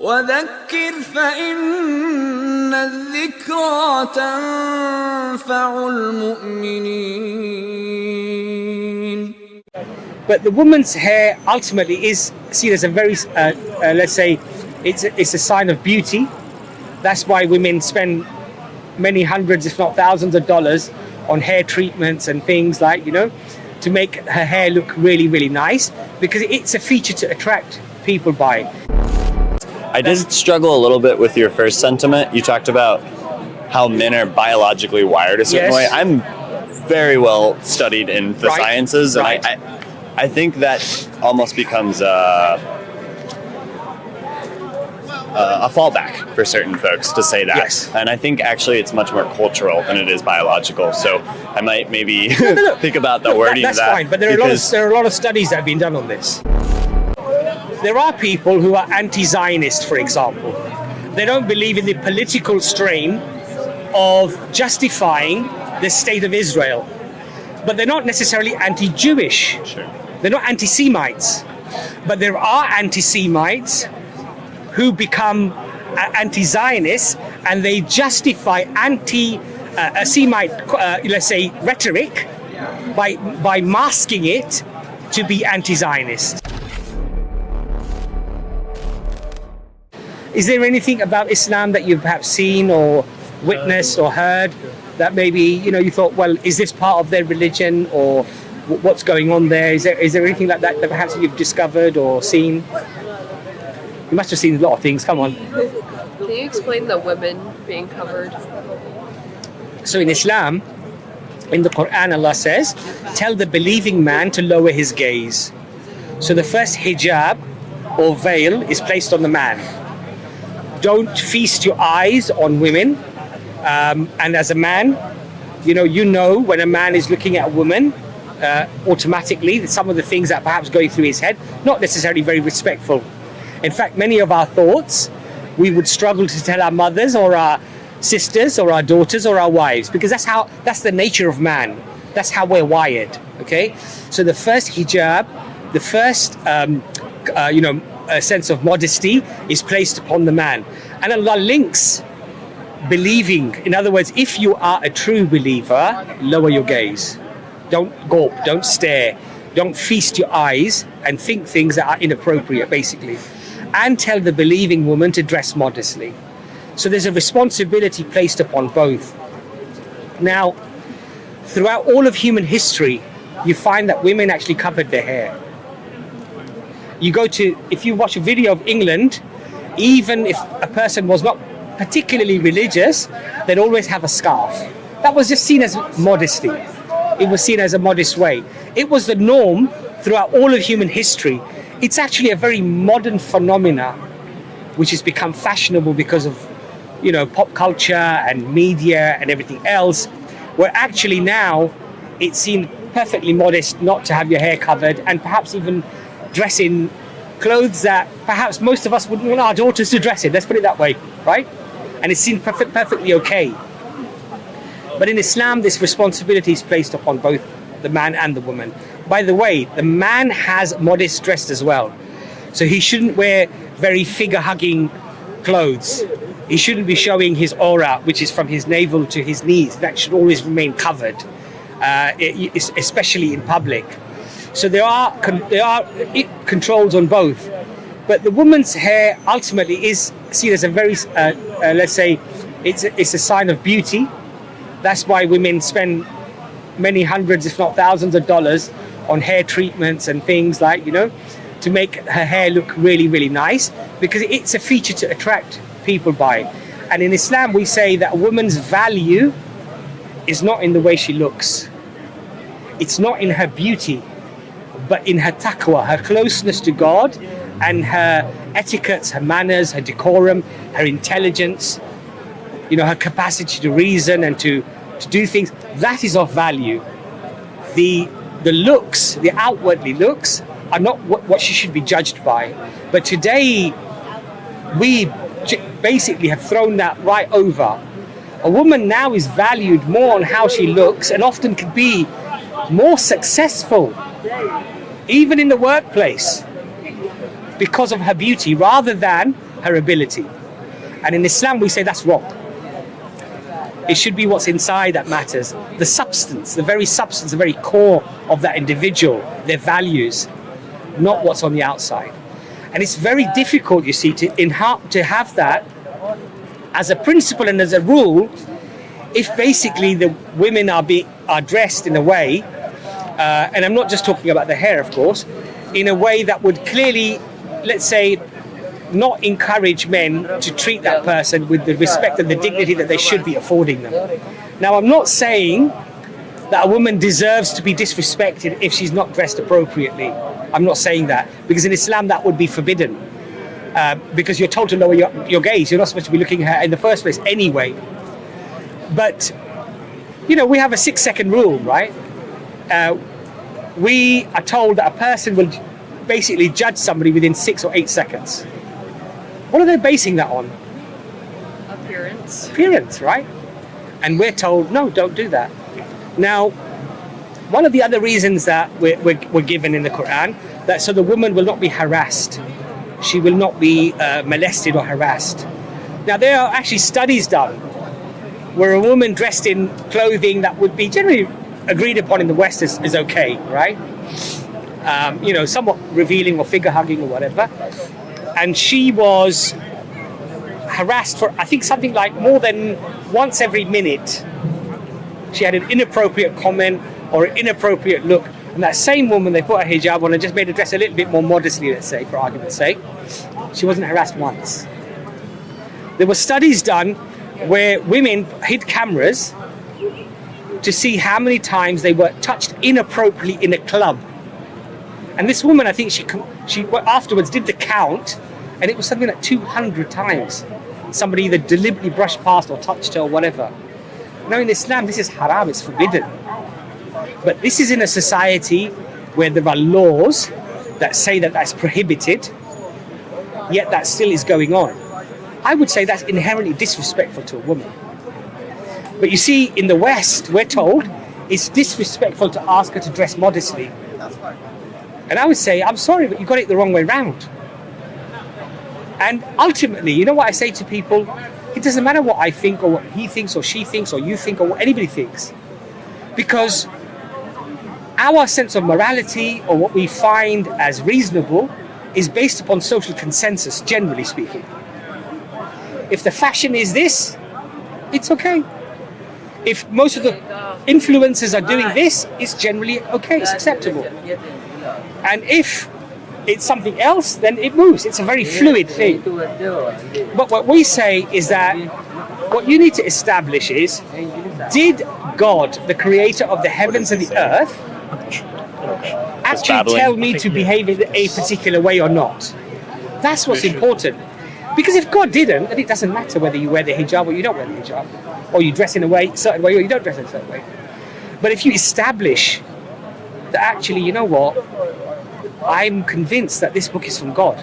وذكر فإن الذكرى تنفع المؤمنين. But the woman's hair ultimately is seen as a very, let's say, it's a sign of beauty. That's why women spend many hundreds, if not thousands of dollars on hair treatments and things like, to make her hair look really, really nice, because it's a feature to attract people by. I did struggle a little bit with your first sentiment. You talked about how men are biologically wired a certain way. I'm very well studied in the sciences, and I think that almost becomes a fallback for certain folks to say that. Yes. And I think actually it's much more cultural than it is biological. So I might maybe think about the wording of that. That's fine, but there are a lot of studies that have been done on this. There are people who are anti-Zionist, for example. They don't believe in the political strain of justifying the state of Israel. But they're not necessarily anti-Jewish. Sure. They're not anti-Semites. But there are anti-Semites who become anti-Zionists, and they justify anti-Semite, let's say, rhetoric by masking it to be anti-Zionist. Is there anything about Islam that you've perhaps seen or witnessed or heard that maybe, you thought, well, is this part of their religion, or what's going on there? Is there anything like that perhaps you've discovered or seen? You must have seen a lot of things. Come on. Can you explain the women being covered? So in Islam, in the Qur'an, Allah says, tell the believing man to lower his gaze. So the first hijab or veil is placed on the man. Don't feast your eyes on women. And as a man, you know when a man is looking at a woman, automatically, some of the things that perhaps going through his head, not necessarily very respectful. In fact, many of our thoughts, we would struggle to tell our mothers or our sisters or our daughters or our wives, because that's the nature of man. That's how we're wired, okay? So the first hijab, the first, a sense of modesty is placed upon the man. And Allah links believing. In other words, if you are a true believer, lower your gaze. Don't gawp, don't stare, don't feast your eyes and think things that are inappropriate, basically. And tell the believing woman to dress modestly. So there's a responsibility placed upon both. Now, throughout all of human history, you find that women actually covered their hair. If you watch a video of England, even if a person was not particularly religious, they'd always have a scarf. That was just seen as modesty. It was seen as a modest way. It was the norm throughout all of human history. It's actually a very modern phenomena, which has become fashionable because of, pop culture and media and everything else, where actually now it's seen perfectly modest not to have your hair covered, and perhaps even dress in clothes that perhaps most of us wouldn't want our daughters to dress in. Let's put it that way, right? And it's seen perfectly okay. But in Islam, this responsibility is placed upon both the man and the woman. By the way, the man has modest dress as well. So he shouldn't wear very figure-hugging clothes. He shouldn't be showing his aura, which is from his navel to his knees. That should always remain covered, especially in public. So there are controls on both. But the woman's hair ultimately is seen as a very, let's say, it's a sign of beauty. That's why women spend many hundreds, if not thousands of dollars on hair treatments and things like, to make her hair look really, really nice, because it's a feature to attract people by. And in Islam, we say that a woman's value is not in the way she looks. It's not in her beauty, but in her taqwa, her closeness to God, and her etiquettes, her manners, her decorum, her intelligence, her capacity to reason and to do things. That is of value. The looks, the outwardly looks, are not what she should be judged by. But today, we basically have thrown that right over. A woman now is valued more on how she looks, and often could be more successful, even in the workplace, because of her beauty, rather than her ability. And in Islam, we say that's wrong. It should be what's inside that matters. The substance, the very core of that individual, their values, not what's on the outside. And it's very difficult, you see, to have that as a principle and as a rule if basically the women are dressed in a way, and I'm not just talking about the hair, of course, in a way that would clearly, let's say, not encourage men to treat that person with the respect and the dignity that they should be affording them. Now, I'm not saying that a woman deserves to be disrespected if she's not dressed appropriately. I'm not saying that, because in Islam that would be forbidden. Because you're told to lower your gaze. You're not supposed to be looking at her in the first place anyway. But, you know, we have a 6-second rule, right? We are told that a person will basically judge somebody within 6 or 8 seconds. What are they basing that on? Appearance, right? And we're told, no, don't do that. Now, one of the other reasons that we're given in the Qur'an, that so the woman will not be harassed. She will not be molested or harassed. Now, there are actually studies done where a woman dressed in clothing that would be generally agreed upon in the West is okay, right? You know, somewhat revealing or figure hugging or whatever. And she was harassed for, I think, something like more than once every minute. She had an inappropriate comment or an inappropriate look. And that same woman, they put her hijab on and just made her dress a little bit more modestly, let's say, for argument's sake. She wasn't harassed once. There were studies done where women hid cameras to see how many times they were touched inappropriately in a club. And this woman, I think she afterwards did the count, and it was something like 200 times. Somebody either deliberately brushed past or touched her or whatever. Now in Islam, this is haram, it's forbidden. But this is in a society where there are laws that say that that's prohibited, yet that still is going on. I would say that's inherently disrespectful to a woman. But you see, in the West, we're told it's disrespectful to ask her to dress modestly. And I would say, I'm sorry, but you got it the wrong way round. And ultimately, you know what I say to people? It doesn't matter what I think or what he thinks or she thinks or you think or what anybody thinks. Because our sense of morality or what we find as reasonable is based upon social consensus, generally speaking. If the fashion is this, it's okay. If most of the influencers are doing this, it's generally okay, it's acceptable. And if it's something else, then it moves. It's a very fluid thing. But what we say is that what you need to establish is, did God, the creator of the heavens and the earth, actually tell me to behave in a particular way or not? That's what's important. Because if God didn't, then it doesn't matter whether you wear the hijab or you don't wear the hijab, or you dress in a certain way or you don't dress in a certain way. But if you establish that actually, you know what, I'm convinced that this book is from God,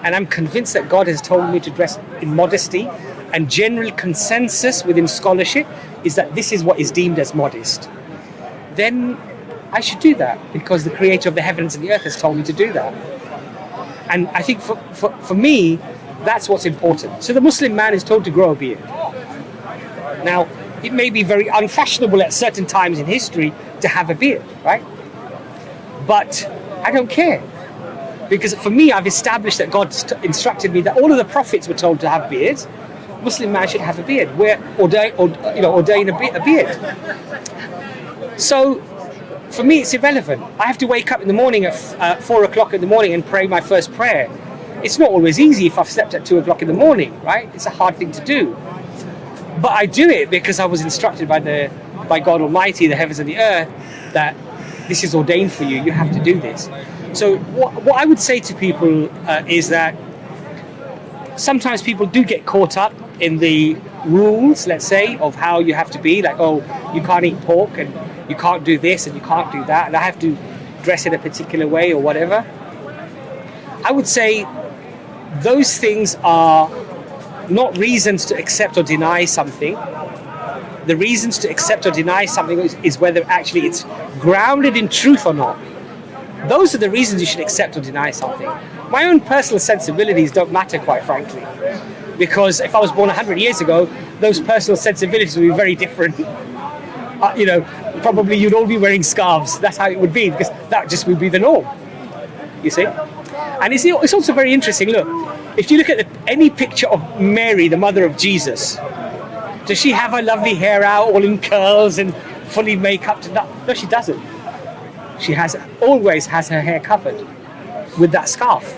and I'm convinced that God has told me to dress in modesty, and general consensus within scholarship is that this is what is deemed as modest, then I should do that, because the creator of the heavens and the earth has told me to do that. And I think for me, that's what's important. So the Muslim man is told to grow a beard. Now, it may be very unfashionable at certain times in history to have a beard, right? But I don't care. Because for me, I've established that God instructed me that all of the prophets were told to have beards. Muslim man should have a beard. Ordain a beard. So for me, it's irrelevant. I have to wake up in the morning at 4 o'clock in the morning and pray my first prayer. It's not always easy if I've slept at 2 o'clock in the morning, right? It's a hard thing to do. But I do it because I was instructed by God Almighty, the heavens and the earth, that this is ordained for you. You have to do this. So what I would say to people is that sometimes people do get caught up in the rules, let's say, of how you have to be. Like, oh, you can't eat pork, and you can't do this, and you can't do that, and I have to dress in a particular way or whatever. I would say those things are not reasons to accept or deny something. The reasons to accept or deny something is whether actually it's grounded in truth or not. Those are the reasons you should accept or deny something. My own personal sensibilities don't matter, quite frankly, because if I was born 100 years ago, those personal sensibilities would be very different. Probably you'd all be wearing scarves. That's how it would be, because that just would be the norm. You see? And it's also very interesting. Look, if you look at any picture of Mary, the mother of Jesus, does she have her lovely hair out, all in curls and fully make-up? No, she doesn't. She always has her hair covered with that scarf.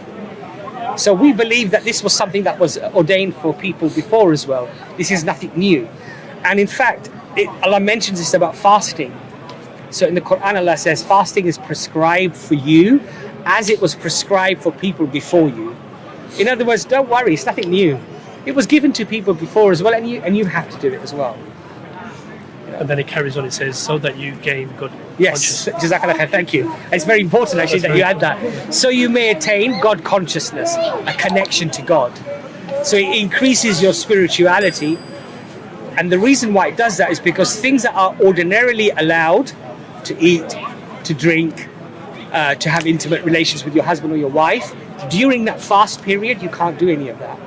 So we believe that this was something that was ordained for people before as well. This is nothing new. And in fact, Allah mentions this about fasting. So in the Qur'an, Allah says, fasting is prescribed for you as it was prescribed for people before you. In other words, don't worry, it's nothing new. It was given to people before as well, and you have to do it as well. And then it carries on, it says, so that you gain God Yes, consciousness. Jazakallah khair, thank you. It's very important actually that you add that. So you may attain God consciousness, a connection to God. So it increases your spirituality. And the reason why it does that is because things that are ordinarily allowed to eat, to drink, to have intimate relations with your husband or your wife, during that fast period, you can't do any of that.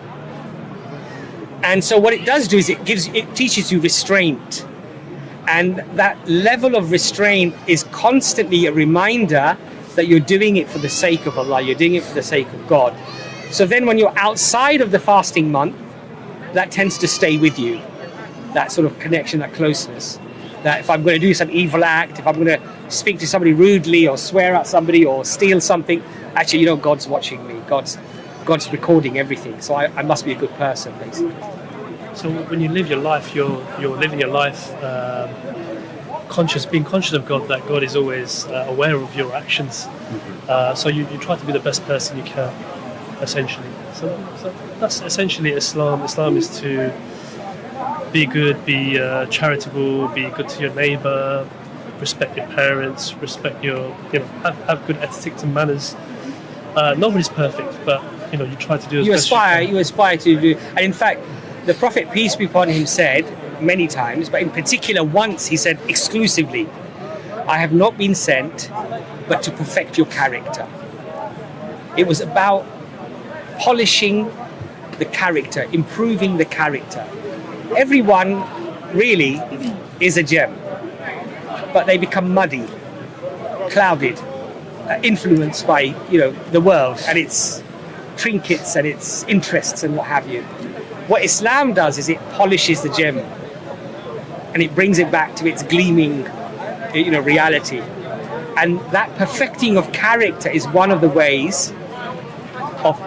And so what it does do is it teaches you restraint. And that level of restraint is constantly a reminder that you're doing it for the sake of Allah, you're doing it for the sake of God. So then when you're outside of the fasting month, that tends to stay with you. That sort of connection, that closeness. That if I'm going to do some evil act, if I'm going to speak to somebody rudely or swear at somebody or steal something, actually, God's watching me. God's recording everything. So I must be a good person, basically. So when you live your life, you're living your life being conscious of God, that God is always aware of your actions. So you try to be the best person you can, essentially. So that's essentially Islam. Islam is to be good, be charitable, be good to your neighbour, respect your parents, respect have good ethics and manners. Nobody's perfect, but you try to do as best you aspire to do. And in fact, the Prophet, peace be upon him, said many times, but in particular once he said exclusively, I have not been sent but to perfect your character. It was about polishing the character, improving the character. Everyone really is a gem, but they become muddy, clouded, influenced by the world and its trinkets and its interests and what have you. What Islam does is it polishes the gem and it brings it back to its gleaming reality. And that perfecting of character is one of the ways of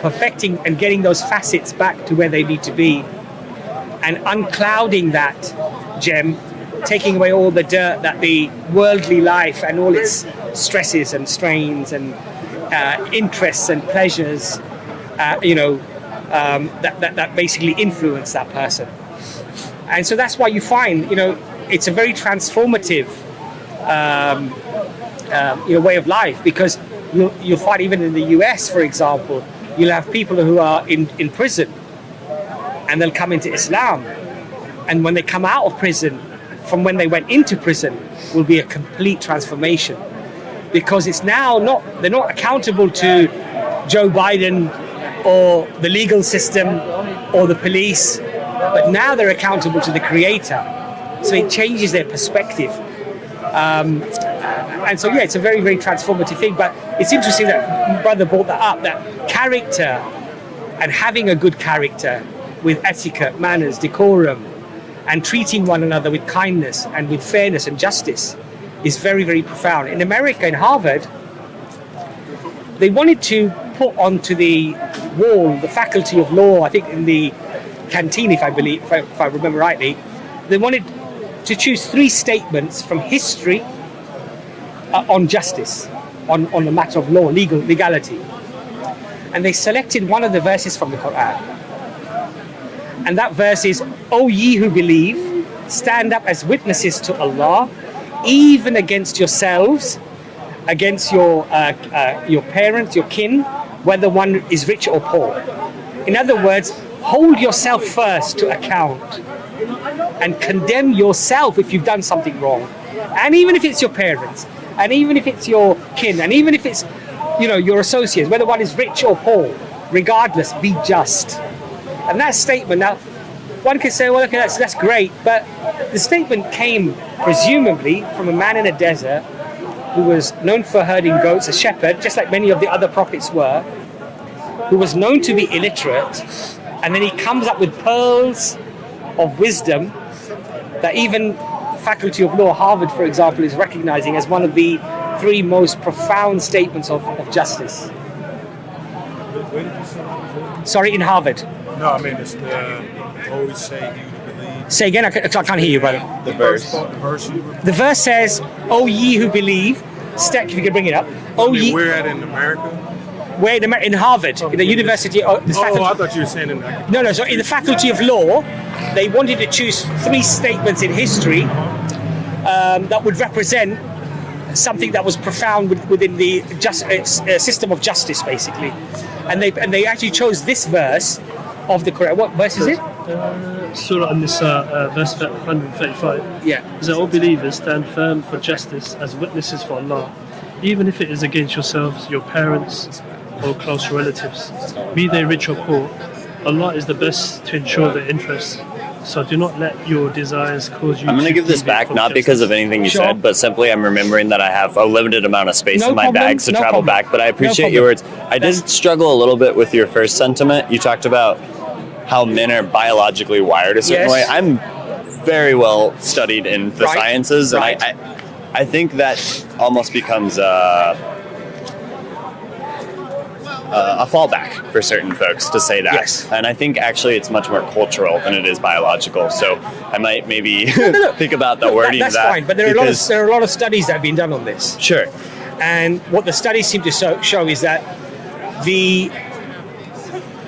perfecting and getting those facets back to where they need to be, and unclouding that gem, taking away all the dirt that the worldly life and all its stresses and strains and interests and pleasures that basically influence that person. And so that's why you find it's a very transformative way of life, because you'll find even in the US, for example, you'll have people who are in prison and they'll come into Islam, and when they come out of prison, from when they went into prison, will be a complete transformation, because it's now they're not accountable to Joe Biden or the legal system or the police, but now they're accountable to the Creator. So it changes their perspective. And so, it's a very, very transformative thing. But it's interesting that brother brought that up, that character and having a good character with etiquette, manners, decorum, and treating one another with kindness and with fairness and justice is very, very profound. In America, in Harvard, they wanted to put onto the wall the faculty of law, I think in the canteen, if I remember rightly, they wanted to choose 3 statements from history on justice, on the matter of law, legality. And they selected one of the verses from the Qur'an. And that verse is, O ye who believe, stand up as witnesses to Allah, even against yourselves, against your parents, your kin, whether one is rich or poor. In other words, hold yourself first to account and condemn yourself if you've done something wrong. And even if it's your parents, and even if it's your kin, and even if it's your associates, whether one is rich or poor, regardless, be just. And that statement, now, one could say, well, okay, that's great, but the statement came presumably from a man in a desert who was known for herding goats, a shepherd, just like many of the other prophets were, who was known to be illiterate, and then he comes up with pearls of wisdom that even Faculty of Law, Harvard, for example, is recognizing as one of the 3 most profound statements of justice. Where did you say that was? Sorry, in Harvard. No, I mean, it's the always say you to believe. Say again, I can't hear you, brother. The verse. The verse says, "O ye who believe," Steck, if you could bring it up. I mean, where at in America? Where in Harvard, in the University. I thought you were saying in the... No. So in the Faculty of Law, they wanted to choose 3 statements in history that would represent something that was profound within the system of justice, basically. And they actually chose this verse of the Quran. What verse is it? Surah An-Nisa, verse 135. Yeah. Is that all believers stand firm for justice as witnesses for Allah, even if it is against yourselves, your parents, or close relatives, be they rich or poor. Allah is the best to ensure their interests. So do not let your desires cause you. I'm going to give this back, not because of anything you said, but simply I'm remembering that I have a limited amount of space in my bags to travel back. But I appreciate your words. I did struggle a little bit with your first sentiment. You talked about how men are biologically wired a certain way. I'm very well studied in the sciences, and I think that almost becomes a fallback for certain folks to say that. Yes. And I think actually it's much more cultural than it is biological. So I might maybe think about the wording That's of that. fine, but there are a lot of studies that have been done on this. Sure. And what the studies seem to show is that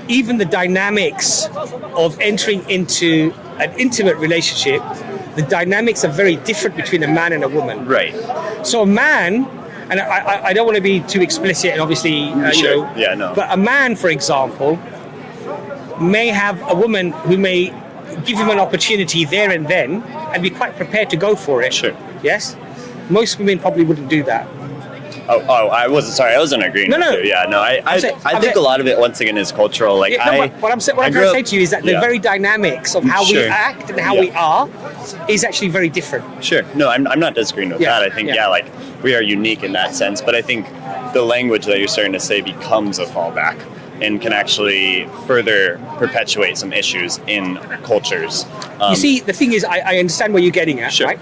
even the dynamics of entering into an intimate relationship, the dynamics are very different between a man and a woman. Right. So a man, and I don't want to be too explicit, and obviously, but a man, for example, may have a woman who may give him an opportunity there and then and be quite prepared to go for it. Sure. Yes? Most women probably wouldn't do that. I wasn't agreeing. No. with you. Yeah, no, I think a lot of it, once again, is cultural. Like, what I'm trying to say to you is that the very dynamics of how we act and how we are is actually very different. Sure. No, I'm not disagreeing with that. I think, like, we are unique in that sense. But I think the language that you're starting to say becomes a fallback and can actually further perpetuate some issues in cultures. You see, the thing is, I understand where you're getting at, right?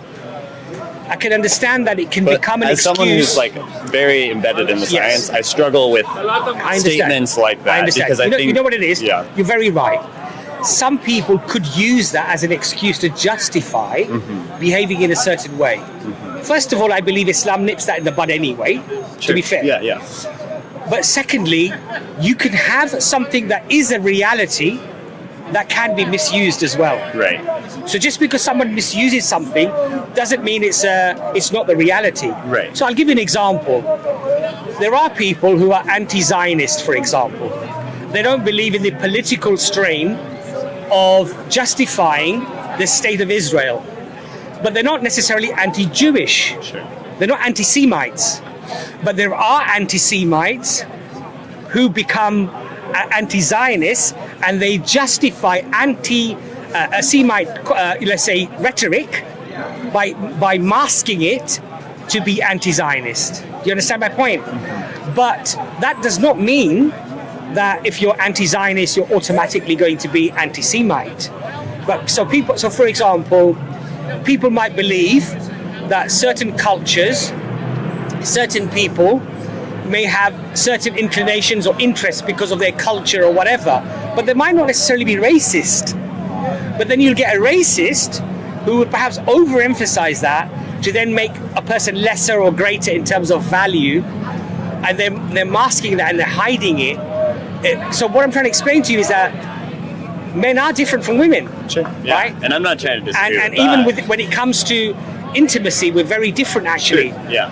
I can understand that it can become an excuse. As someone who's like very embedded in the science, I struggle with statements like that. I understand. Because I think, you know what it is? Yeah. You're very right. Some people could use that as an excuse to justify behaving in a certain way. First of all, I believe Islam nips that in the bud anyway, to be fair. Yeah. But secondly, you can have something that is a reality that can be misused as well. Right. So just because someone misuses something doesn't mean it's not the reality. Right. So I'll give you an example. There are people who are anti-Zionist, for example. They don't believe in the political strain of justifying the state of Israel. But they're not necessarily anti-Jewish. Sure. They're not anti-Semites. But there are anti-Semites who become anti-Zionists, and they justify anti-Semite, let's say, rhetoric by masking it to be anti-Zionist. Do you understand my point? But that does not mean that if you're anti-Zionist, you're automatically going to be anti-Semite. But so for example, people might believe that certain cultures, certain people may have certain inclinations or interests because of their culture or whatever, but they might not necessarily be racist. But then you'll get a racist who would perhaps overemphasize that to then make a person lesser or greater in terms of value, and they're masking that and they're hiding it. So what I'm trying to explain to you is that men are different from women. Sure. Yeah. Right? And I'm not trying to disagree and with even when it comes to intimacy, we're very different actually. Sure. Yeah.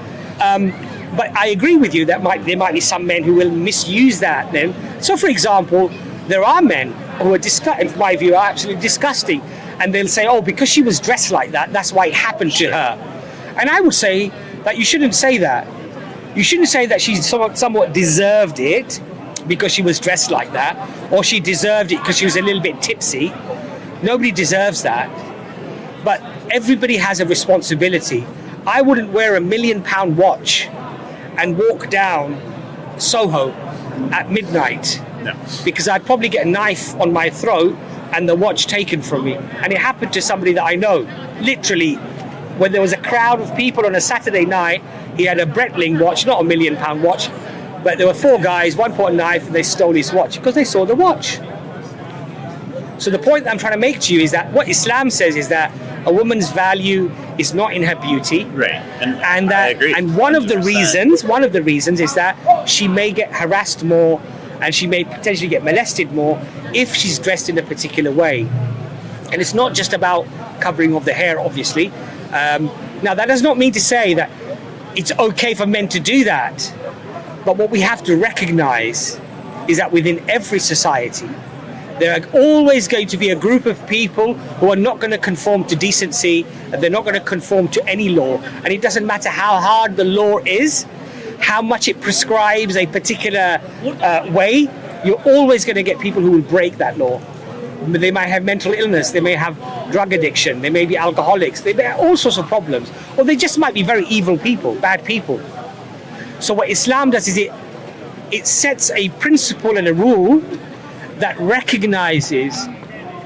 But I agree with you that there might be some men who will misuse that then. So for example, there are men who are in my view, are absolutely disgusting. And they'll say, oh, because she was dressed like that, that's why it happened to her. And I would say that you shouldn't say that. you shouldn't say that she somewhat deserved it because she was dressed like that, or she deserved it because she was a little bit tipsy. Nobody deserves that. But everybody has a responsibility. I wouldn't wear £1 million watch and walk down Soho at midnight, No. because I'd probably get a knife on my throat and the watch taken from me. And it happened to somebody that I know. Literally, when there was a crowd of people on a Saturday night, he had a Breitling watch, not £1 million watch, but there were 4 guys, one put a knife and they stole his watch because they saw the watch. So the point that I'm trying to make to you is that what Islam says is that a woman's value is not in her beauty. Right. And I agree. And one of the 100%. reasons is that she may get harassed more and she may potentially get molested more if she's dressed in a particular way. And it's not just about covering of the hair, obviously. Now, that does not mean to say that it's okay for men to do that. But what we have to recognize is that within every society, there are always going to be a group of people who are not going to conform to decency, and they're not going to conform to any law. And it doesn't matter how hard the law is, how much it prescribes a particular way, you're always going to get people who will break that law. They might have mental illness, they may have drug addiction, they may be alcoholics, they may have all sorts of problems, or they just might be very evil people, bad people. So what Islam does is it sets a principle and a rule that recognizes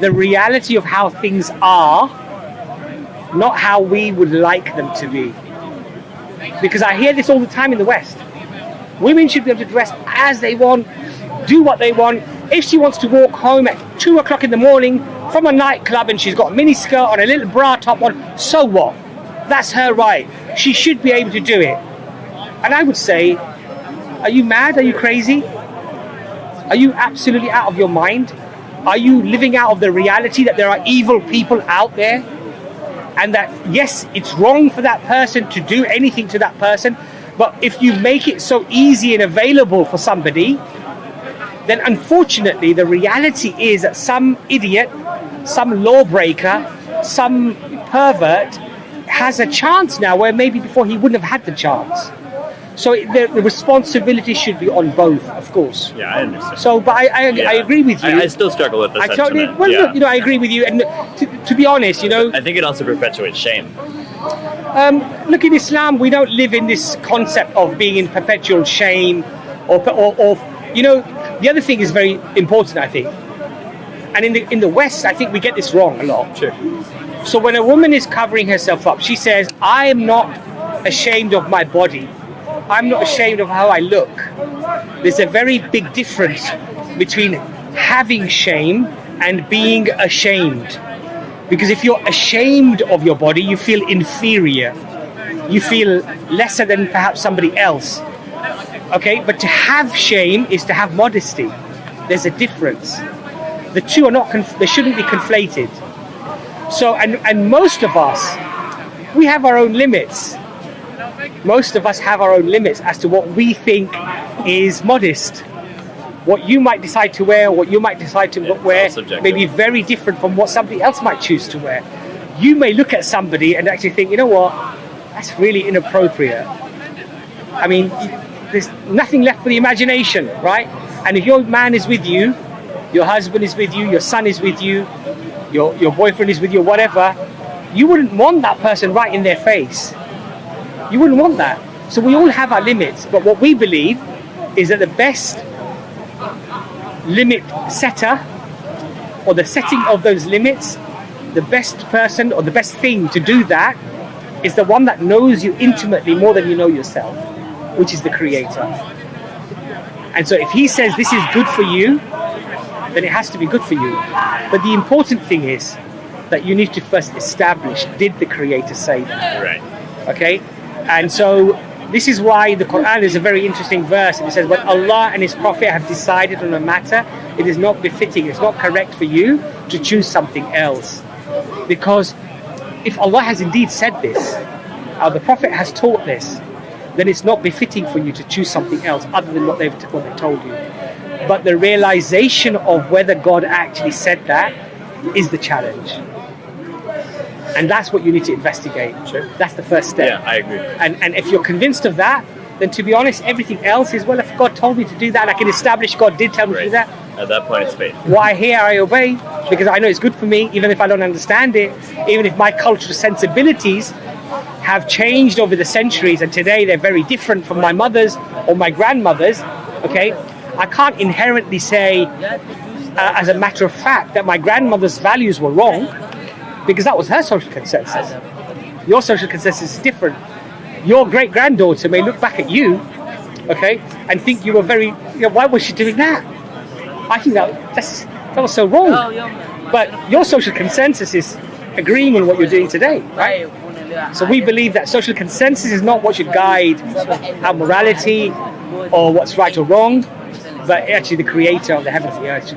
the reality of how things are, not how we would like them to be. Because I hear this all the time in the West. Women should be able to dress as they want, do what they want. If she wants to walk home at 2 o'clock in the morning from a nightclub and she's got a mini skirt on, a little bra top on, so what? That's her right. She should be able to do it. And I would say, are you mad? Are you crazy? Are you absolutely out of your mind? Are you living out of the reality that there are evil people out there? And that, yes, it's wrong for that person to do anything to that person, but if you make it so easy and available for somebody, then unfortunately the reality is that some idiot, some lawbreaker, some pervert has a chance now where maybe before he wouldn't have had the chance. So the responsibility should be on both, of course. Yeah, I understand. So, but I agree with you. I still struggle with the I sentiment. totally, well, yeah. look, I agree with you. And to be honest, I think it also perpetuates shame. look, in Islam, we don't live in this concept of being in perpetual shame, or the other thing is very important, I think. And in the West, I think we get this wrong a lot. Sure. So when a woman is covering herself up, she says, "I am not ashamed of my body. I'm not ashamed of how I look." There's a very big difference between having shame and being ashamed. Because if you're ashamed of your body, you feel inferior. You feel lesser than perhaps somebody else. Okay, but to have shame is to have modesty. There's a difference. The two are not, they shouldn't be conflated. So, and most of us, we have our own limits. Most of us have our own limits as to what we think is modest. What you might decide to wear, what you might decide to wear, may be very different from what somebody else might choose to wear. You may look at somebody and actually think, you know what, that's really inappropriate. I mean, there's nothing left for the imagination, right? And if your man is with you, your husband is with you, your son is with you, your boyfriend is with you, whatever, you wouldn't want that person right in their face. You wouldn't want that. So we all have our limits, but what we believe is that the best limit setter, or the setting of those limits, the best person or the best thing to do that is the one that knows you intimately more than you know yourself, which is the Creator. And so if He says this is good for you, then it has to be good for you. But the important thing is that you need to first establish, did the Creator say that? Right. Okay? And so this is why the Qur'an is a very interesting verse. It says, when Allah and His Prophet have decided on a matter, it is not befitting, it's not correct for you to choose something else. Because if Allah has indeed said this, or the Prophet has taught this, then it's not befitting for you to choose something else other than what they told you. But the realization of whether God actually said that is the challenge. And that's what you need to investigate. Sure. That's the first step. Yeah, I agree. And if you're convinced of that, then to be honest, everything else is, well, if God told me to do that, and I can establish God did tell me to do that, At that point, it's faith. why here I obey, because I know it's good for me, even if I don't understand it, even if my cultural sensibilities have changed over the centuries, and today they're very different from my mother's or my grandmother's, okay? I can't inherently say, as a matter of fact, that my grandmother's values were wrong, because that was her social consensus. Your social consensus is different. Your great-granddaughter may look back at you, okay, and think you were very, why was she doing that? I think that was so wrong. But your social consensus is agreeing on what you're doing today, right? So we believe that social consensus is not what should guide our morality or what's right or wrong, but actually the creator of the heavens and the earth.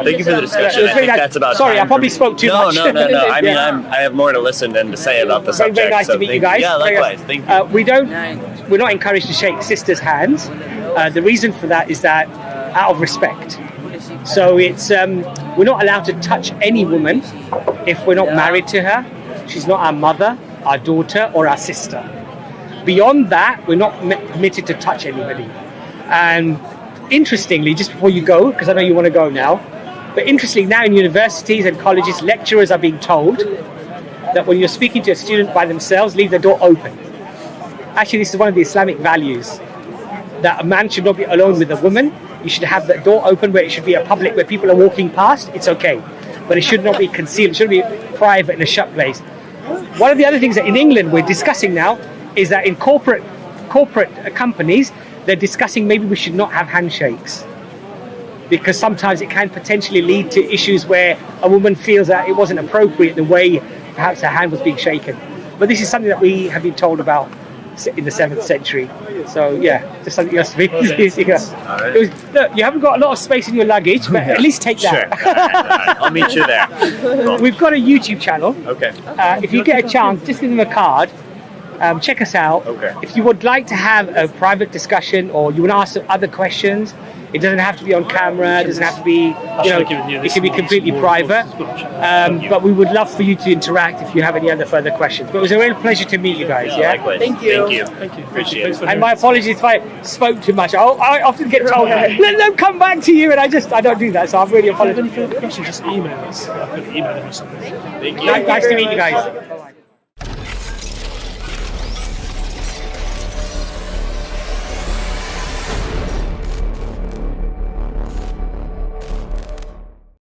Thank you for the discussion. I think that's about Sorry, time I probably spoke too much. No. I mean, I have more to listen and to say about the subject. Very nice to meet you guys. Yeah, likewise. Thank you. We're not encouraged to shake sisters' hands. The reason for that is that out of respect. So it's we're not allowed to touch any woman if we're not married to her. She's not our mother, our daughter, or our sister. Beyond that, we're not permitted to touch anybody. And interestingly, just before you go, because I know you want to go now, but interestingly now in universities and colleges, lecturers are being told that when you're speaking to a student by themselves, leave the door open. Actually, this is one of the Islamic values, that a man should not be alone with a woman. You should have the door open where it should be a public, where people are walking past, it's okay. But it should not be concealed, it shouldn't be private in a shut place. One of the other things that in England we're discussing now is that in corporate companies, they're discussing maybe we should not have handshakes, because sometimes it can potentially lead to issues where a woman feels that it wasn't appropriate the way perhaps her hand was being shaken. But this is something that we have been told about in the 7th century. So yeah, just something else to be. Look, you haven't got a lot of space in your luggage, but at least take that. Sure. I'll meet you there. Cool. We've got a YouTube channel. Okay. If you get a chance, just give them a card. Check us out. Okay. If you would like to have a private discussion or you want to ask other questions, it doesn't have to be on camera. It doesn't have to be, it can be completely private. But we would love for you to interact if you have any other further questions. But it was a real pleasure to meet you guys. Yeah. Likewise. Thank you. Thank you. Appreciate it. And my apologies if I spoke too much. I often get told, let them come back to you, and I don't do that. So I'm really If you have any apologetic. further questions, just email us. I could email them or something. Thank you. Nice to meet you guys. Bye-bye.